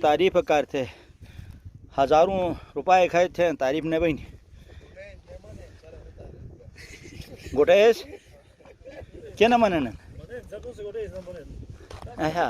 तारीफ कर थे, हजारों रुपए खाए थे, तारीफ नहीं बनी गोटेस क्या ना मन अच्छा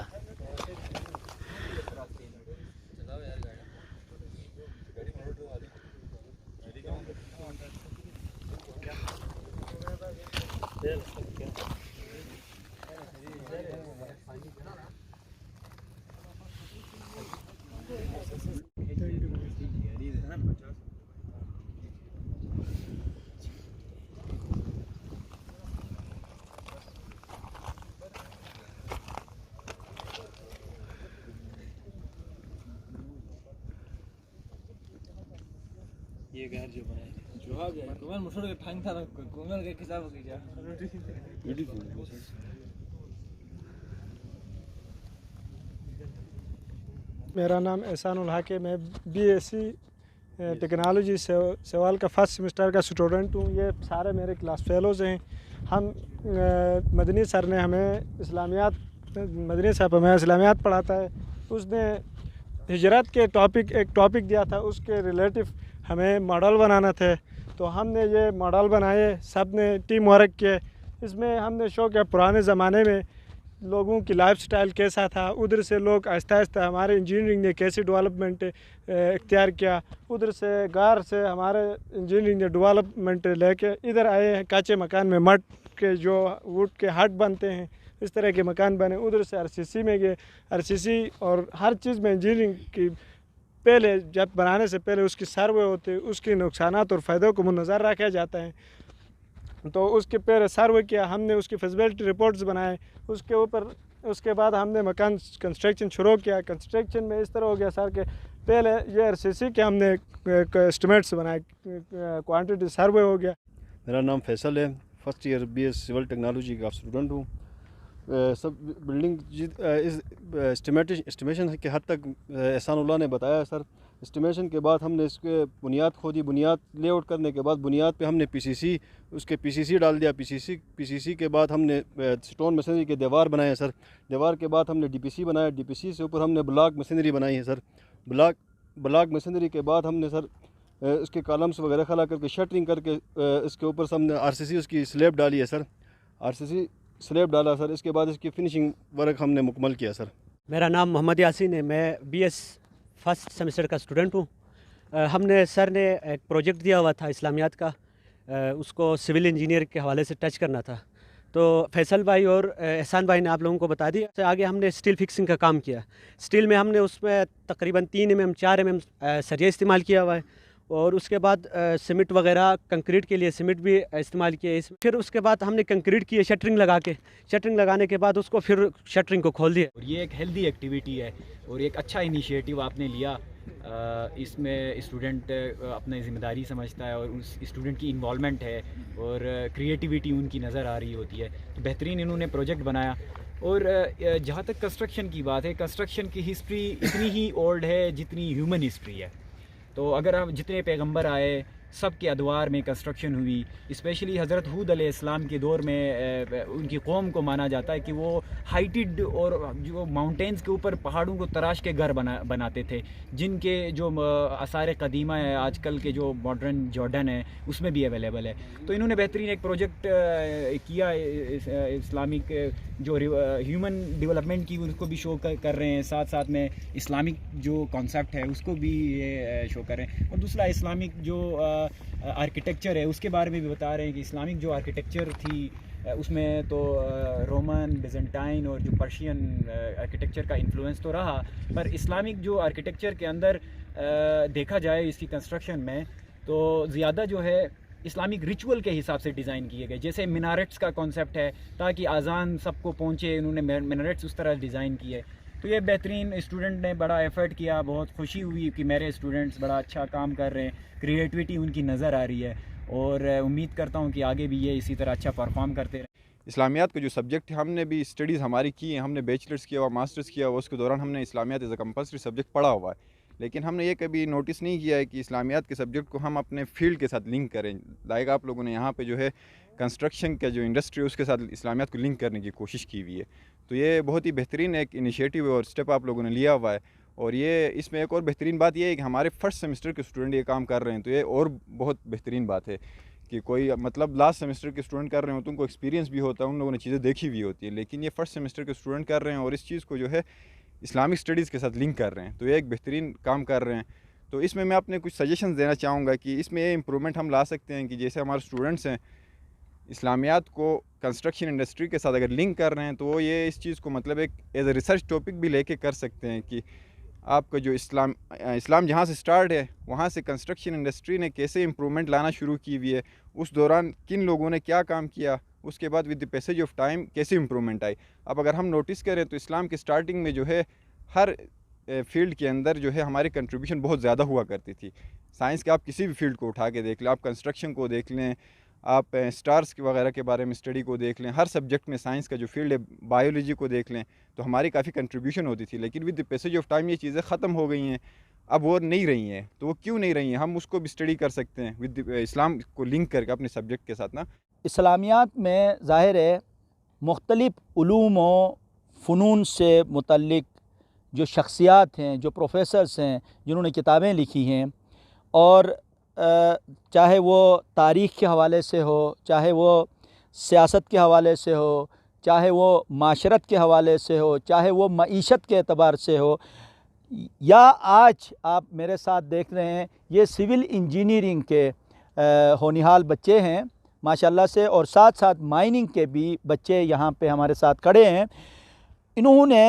ये घर जो बनाए जो आ गया कुमार मुसड़ के ठांग था कुमार के हिसाब की जा मेरा नाम एहसानुल हक है। मैं बीएससी टेक्नोलॉजी सेवाल का फर्स्ट सेमेस्टर का स्टूडेंट हूँ। ये सारे मेरे क्लास फेलोज़ हैं। हम मदनी सर ने हमें इस्लामियात मदनी साहब हमें इस्लामियात पढ़ाता है। उसने हिजरत के एक टॉपिक दिया था, उसके रिलेटिव हमें मॉडल बनाना थे। तो हमने ये मॉडल बनाए, सब ने टीम वर्क किए। इसमें हमने शो किया पुराने ज़माने में लोगों की लाइफस्टाइल कैसा था, उधर से लोग आहिस्ता आहिस्ता हमारे इंजीनियरिंग ने कैसे डेवलपमेंट इख्तियार किया, उधर से गार से हमारे इंजीनियरिंग ने डेवलपमेंट लेके इधर आए हैं। कच्चे मकान में मड के जो वुड के हट बनते हैं, इस तरह के मकान बने। उधर से आरसीसी में गए, आरसीसी और हर चीज़ में इंजीनियरिंग की पहले जब बनाने से पहले उसकी सर्वे होती है, उसके नुकसानात और फ़ायदों को मुनज़र रखा जाता है। तो उसके पहले सर्वे किया हमने, उसकी फिजिबिलिटी रिपोर्ट्स बनाए, उसके ऊपर उसके बाद हमने मकान कंस्ट्रक्शन शुरू किया। कंस्ट्रक्शन में इस तरह हो गया सर के पहले ये आरसीसी के हमने एस्टिमेट्स बनाए, क्वांटिटी सर्वे हो गया। मेरा नाम फैसल है, first year BS civil technology का स्टूडेंट हूँ। सब बिल्डिंग एस्टिमेशन के हद तक एहसानुल्लाह ने बताया सर। एस्टिमेशन के बाद हमने इसके बुनियाद खोदी, बुनियाद लेआउट करने के बाद बुनियाद पे हमने पीसीसी डाल दिया। पीसीसी के बाद हमने स्टोन मशीनरी के दीवार बनाए सर। दीवार के बाद हमने डीपीसी बनाया। डीपीसी से ऊपर हमने ब्लॉक मशीनरी बनाई है सर। ब्लॉक मशीनरी के बाद हमने सर इसके कॉलम्स वगैरह खड़ा करके शटरिंग करके इसके ऊपर से हमने आरसीसी उसकी स्लैब डाली है सर। आरसीसी स्लैब डाला सर। इसके बाद इसकी फिनिशिंग वर्क हमने मुकम्मल किया सर। मेरा नाम मोहम्मद यासीन है। मैं बीएस फर्स्ट सेमेस्टर का स्टूडेंट हूँ। हमने सर ने एक प्रोजेक्ट दिया हुआ था इस्लामियात का, उसको सिविल इंजीनियर के हवाले से टच करना था। तो फैसल भाई और एहसान भाई ने आप लोगों को बता दिया। तो आगे हमने स्टील फिक्सिंग का काम किया। स्टील में हमने उसमें तकरीबन 3 mm 4 mm सरिया इस्तेमाल किया हुआ है। और उसके बाद सीमेंट वगैरह कंक्रीट के लिए सीमेंट भी इस्तेमाल किए। फिर उसके बाद हमने कंक्रीट किए शटरिंग लगा के। शटरिंग लगाने के बाद उसको फिर शटरिंग को खोल दिया। और ये एक हेल्दी एक्टिविटी है और एक अच्छा इनिशिएटिव आपने लिया। इसमें स्टूडेंट अपनी ज़िम्मेदारी समझता है और उस स्टूडेंट की इन्वॉल्वमेंट है और क्रिएटिविटी उनकी नज़र आ रही होती है। तो बेहतरीन इन्होंने प्रोजेक्ट बनाया। और जहाँ तक कंस्ट्रक्शन की बात है, कंस्ट्रक्शन की हिस्ट्री इतनी ही ओल्ड है जितनी ह्यूमन हिस्ट्री है। तो अगर हम जितने पैगंबर आए सब के अदवार में कंस्ट्रक्शन हुई। स्पेशली हज़रत हूद अलैहिस्सलाम के दौर में उनकी कौम को माना जाता है कि वो हाइटेड और जो माउंटेन्स के ऊपर पहाड़ों को तराश के घर बनाते थे, जिनके जो आसार कदीमा है आजकल के जो मॉडर्न जॉर्डन है उसमें भी अवेलेबल है। तो इन्होंने बेहतरीन एक प्रोजेक्ट किया इस्लामिक जो ह्यूमन डेवलपमेंट की उसको भी शो कर रहे हैं, साथ साथ में इस्लामिक जो कॉन्सेप्ट है उसको भी ये शो कर रहे हैं। और दूसरा इस्लामिक जो आर्किटेक्चर है उसके बारे में भी बता रहे हैं कि इस्लामिक जो आर्किटेक्चर थी उसमें तो रोमन, बिजेंटाइन और जो पर्शियन आर्किटेक्चर का इन्फ्लुएंस तो रहा, पर इस्लामिक जो आर्किटेक्चर के अंदर देखा जाए इसकी कंस्ट्रक्शन में तो ज़्यादा जो है इस्लामिक रिचुअल के हिसाब से डिज़ाइन किए गए। जैसे मिनारेट्स का कॉन्सेप्ट है ताकि आज़ान सबको पहुँचे, उन्होंने मिनारेट्स उस तरह डिज़ाइन किए। تو یہ بہترین اسٹوڈنٹ نے بڑا ایفرٹ کیا, بہت خوشی ہوئی کہ میرے اسٹوڈنٹس بڑا اچھا کام کر رہے ہیں, کریٹیوٹی ان کی نظر آ رہی ہے, اور امید کرتا ہوں کہ آگے بھی یہ اسی طرح اچھا پرفارم کرتے رہیں. اسلامیات کا جو سبجیکٹ ہے ہم نے بھی اسٹڈیز ہماری کی ہیں, ہم نے بیچلرس کیا ہوا, ماسٹرز کیا ہوا, اس کے دوران ہم نے اسلامیات ایز اے کمپلسری سبجیکٹ پڑھا ہوا ہے, لیکن ہم نے یہ کبھی نوٹس نہیں کیا ہے کہ اسلامیات کے سبجیکٹ کو ہم اپنے فیلڈ کے ساتھ لنک کریں. لائک آپ لوگوں نے یہاں پہ جو ہے کنسٹرکشن کا جو انڈسٹری ہے اس کے ساتھ اسلامیات کو لنک کرنے کی کوشش کی ہوئی ہے. تو یہ بہت ہی بہترین ایک انیشیٹو اور اسٹیپ آپ لوگوں نے لیا ہوا ہے, اور یہ اس میں ایک اور بہترین بات یہ ہے کہ ہمارے فرسٹ سیمسٹر کے اسٹوڈنٹ یہ کام کر رہے ہیں, تو یہ اور بہت بہترین بات ہے کہ کوئی مطلب لاسٹ سیمسٹر کے اسٹوڈنٹ کر رہے ہیں تو ان کو ایکسپیرینس بھی ہوتا ہے, ان لوگوں نے چیزیں دیکھی ہوئی ہوتی ہیں, لیکن یہ فرسٹ سیمسٹر کے اسٹوڈنٹ کر رہے ہیں اور اس چیز کو جو ہے اسلامک اسٹڈیز کے ساتھ لنک کر رہے ہیں, تو یہ ایک بہترین کام کر رہے ہیں. تو اس میں اپنے کچھ سجیشنز دینا چاہوں گا کہ اس میں یہ امپرومنٹ ہم لا سکتے ہیں کہ جیسے ہمارے اسٹوڈنٹس ہیں اسلامیات کو کنسٹرکشن انڈسٹری کے ساتھ اگر لنک کر رہے ہیں تو وہ یہ اس چیز کو مطلب ایک ایز اے ریسرچ ٹاپک بھی لے کے کر سکتے ہیں کہ آپ کا جو اسلام جہاں سے سٹارٹ ہے وہاں سے کنسٹرکشن انڈسٹری نے کیسے امپرومنٹ لانا شروع کی ہوئی ہے, اس دوران کن لوگوں نے کیا کام کیا, اس کے بعد with the passage of time کیسے امپرومنٹ آئی. اب اگر ہم نوٹس کریں تو اسلام کے سٹارٹنگ میں جو ہے ہر فیلڈ کے اندر جو ہے ہماری کنٹریبیوشن بہت زیادہ ہوا کرتی تھی. سائنس کے آپ کسی بھی فیلڈ کو اٹھا کے دیکھ لیں, آپ کنسٹرکشن کو دیکھ لیں, آپ سٹارز وغیرہ کے بارے میں اسٹڈی کو دیکھ لیں, ہر سبجیکٹ میں سائنس کا جو فیلڈ ہے بایولوجی کو دیکھ لیں, تو ہماری کافی کنٹریبیوشن ہوتی تھی. لیکن with the passage of time یہ چیزیں ختم ہو گئی ہیں, اب وہ نہیں رہی ہیں. تو وہ کیوں نہیں رہی ہیں, ہم اس کو بھی اسٹڈی کر سکتے ہیں ود اسلام کو لنک کر کے اپنے سبجیکٹ کے ساتھ نا. اسلامیات میں ظاہر ہے مختلف علوم و فنون سے متعلق جو شخصیات ہیں, جو پروفیسرز ہیں جنہوں نے کتابیں لکھی ہیں, اور چاہے وہ تاریخ کے حوالے سے ہو, چاہے وہ سیاست کے حوالے سے ہو, چاہے وہ معاشرت کے حوالے سے ہو, چاہے وہ معیشت کے اعتبار سے ہو, یا آج آپ میرے ساتھ دیکھ رہے ہیں یہ سول انجینئرنگ کے ہونہال بچے ہیں ماشاءاللہ سے, اور ساتھ ساتھ مائننگ کے بھی بچے یہاں پہ ہمارے ساتھ کھڑے ہیں. انہوں نے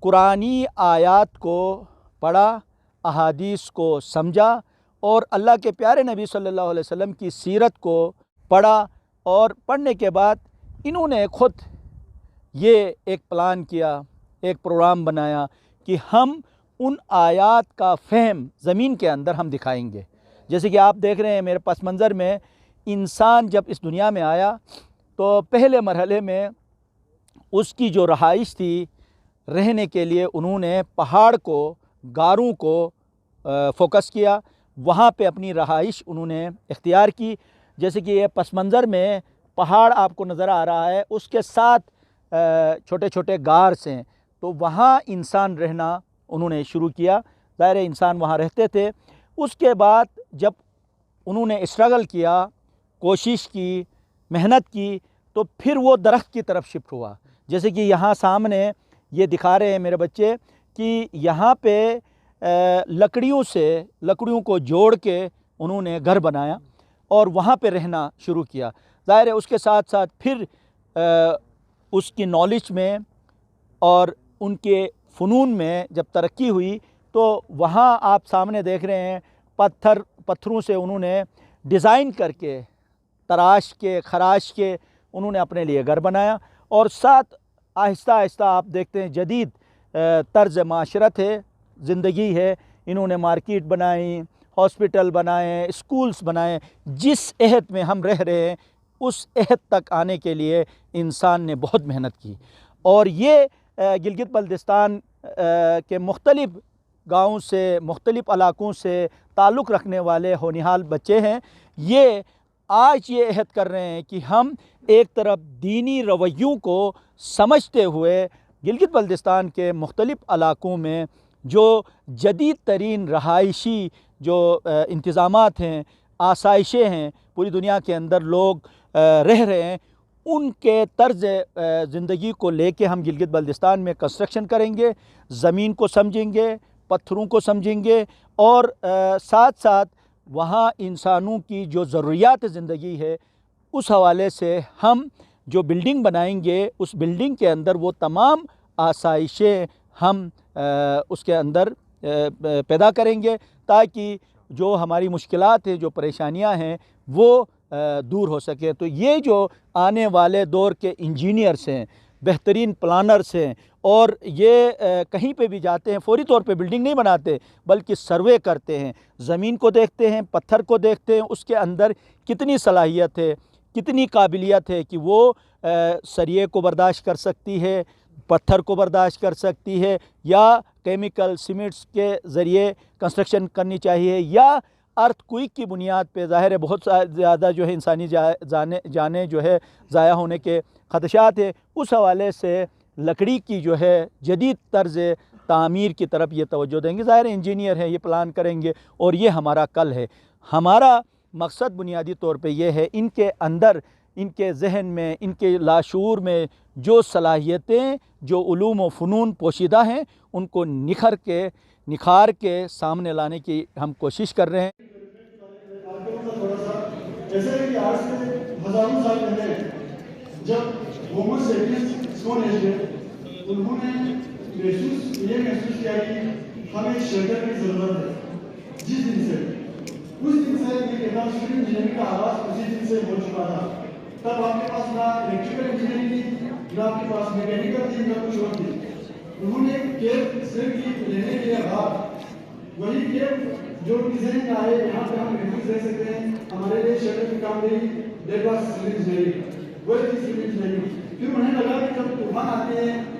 قرآنی آیات کو پڑھا, احادیث کو سمجھا, اور اللہ کے پیارے نبی صلی اللہ علیہ وسلم کی سیرت کو پڑھا, اور پڑھنے کے بعد انہوں نے خود یہ ایک پلان کیا, ایک پروگرام بنایا کہ ہم ان آیات کا فہم زمین کے اندر ہم دکھائیں گے. جیسے کہ آپ دیکھ رہے ہیں میرے پس منظر میں, انسان جب اس دنیا میں آیا تو پہلے مرحلے میں اس کی جو رہائش تھی رہنے کے لیے انہوں نے پہاڑ کو, غاروں کو فوکس کیا, وہاں پہ اپنی رہائش انہوں نے اختیار کی. جیسے کہ یہ پس منظر میں پہاڑ آپ کو نظر آ رہا ہے, اس کے ساتھ چھوٹے چھوٹے غار ہیں, تو وہاں انسان رہنا انہوں نے شروع کیا. ظاہر انسان وہاں رہتے تھے. اس کے بعد جب انہوں نے اسٹرگل کیا, کوشش کی, محنت کی, تو پھر وہ درخت کی طرف شفٹ ہوا. جیسے کہ یہاں سامنے یہ دکھا رہے ہیں میرے بچے کہ یہاں پہ لکڑیوں کو جوڑ کے انہوں نے گھر بنایا اور وہاں پہ رہنا شروع کیا. ظاہر ہے اس کے ساتھ ساتھ پھر اس کی نالج میں اور ان کے فنون میں جب ترقی ہوئی تو وہاں آپ سامنے دیکھ رہے ہیں پتھروں سے انہوں نے ڈیزائن کر کے, تراش کے, خراش کے انہوں نے اپنے لیے گھر بنایا. اور ساتھ آہستہ آہستہ آپ دیکھتے ہیں جدید طرز معاشرت ہے, زندگی ہے, انہوں نے مارکیٹ بنائی, ہاسپٹل بنائے, اسکولز بنائے. جس عہد میں ہم رہ رہے ہیں اس عہد تک آنے کے لیے انسان نے بہت محنت کی. اور یہ گلگت بلتستان کے مختلف گاؤں سے, مختلف علاقوں سے تعلق رکھنے والے ہونہال بچے ہیں. یہ آج یہ عہد کر رہے ہیں کہ ہم ایک طرف دینی رویوں کو سمجھتے ہوئے گلگت بلتستان کے مختلف علاقوں میں جو جدید ترین رہائشی جو انتظامات ہیں, آسائشیں ہیں, پوری دنیا کے اندر لوگ رہ رہے ہیں, ان کے طرز زندگی کو لے کے ہم گلگت بلتستان میں کنسٹرکشن کریں گے. زمین کو سمجھیں گے, پتھروں کو سمجھیں گے, اور ساتھ ساتھ وہاں انسانوں کی جو ضروریات زندگی ہے اس حوالے سے ہم جو بلڈنگ بنائیں گے اس بلڈنگ کے اندر وہ تمام آسائشیں ہم اس کے اندر پیدا کریں گے تاکہ جو ہماری مشکلات ہیں, جو پریشانیاں ہیں وہ دور ہو سکے. تو یہ جو آنے والے دور کے انجینئرس ہیں, बेहतरीन प्लानर्स हैं और ये कहीं पे भी जाते हैं फौरी तौर पे बिल्डिंग नहीं बनाते बल्कि सर्वे करते हैं, ज़मीन को देखते हैं, पत्थर को देखते हैं, उसके अंदर कितनी सलाहियत है, कितनी काबिलियत है कि वो सरिये को बर्दाश्त कर सकती है, पत्थर को बर्दाश्त कर सकती है, या केमिकल सीमेंट्स के ज़रिए कंस्ट्रक्शन करनी चाहिए, या अर्थक्वेक की बुनियाद पे ज़ाहिर है बहुत ज़्यादा जो है इंसानी जाने जो है ज़ाया होने के ख़दशात है। उस हवाले से लकड़ी की जो है जदीद तर्ज़ तामीर की तरफ ये तवज्जो देंगे। ज़ाहिर इंजीनियर हैं, ये प्लान करेंगे और ये हमारा कल है। हमारा मकसद बुनियादी तौर पे ये है इनके अंदर, इनके जहन में, इनके लाशूर में जो सलाहियतें, जो उलूम व फ़नून पोशीदा हैं उनको निखार के सामने लाने की हम कोशिश कर रहे हैं। जैसे कि आज से हज़ारों साल पहले जब होमो सेपियंस स्टोन एज में उन्होंने महसूस किया कि हमें शेल्टर की ज़रूरत है, जिस दिन से उस दिन से ये किताब सिविल इंजीनियरिंग का आगाज़ उसी दिन से हो चुका था। तब आपके पास ना इलेक्ट्रिकल इंजीनियरिंग थी, ना आपके पास मैकेनिकल थी, ना कुछ और थी। उन्होंने केव सिर्फ की लेने के बाद वही केव जो डिजाइन में आए, यहाँ पे हम महफूज रह सकते हैं, हमारे लिए शेल्टर की काम रही, दैट वाज सिविल इंजीनियरिंग, वही थी सिविल इंजीनियरिंग। फिर उन्हें लगा कि जब तूफान आते हैं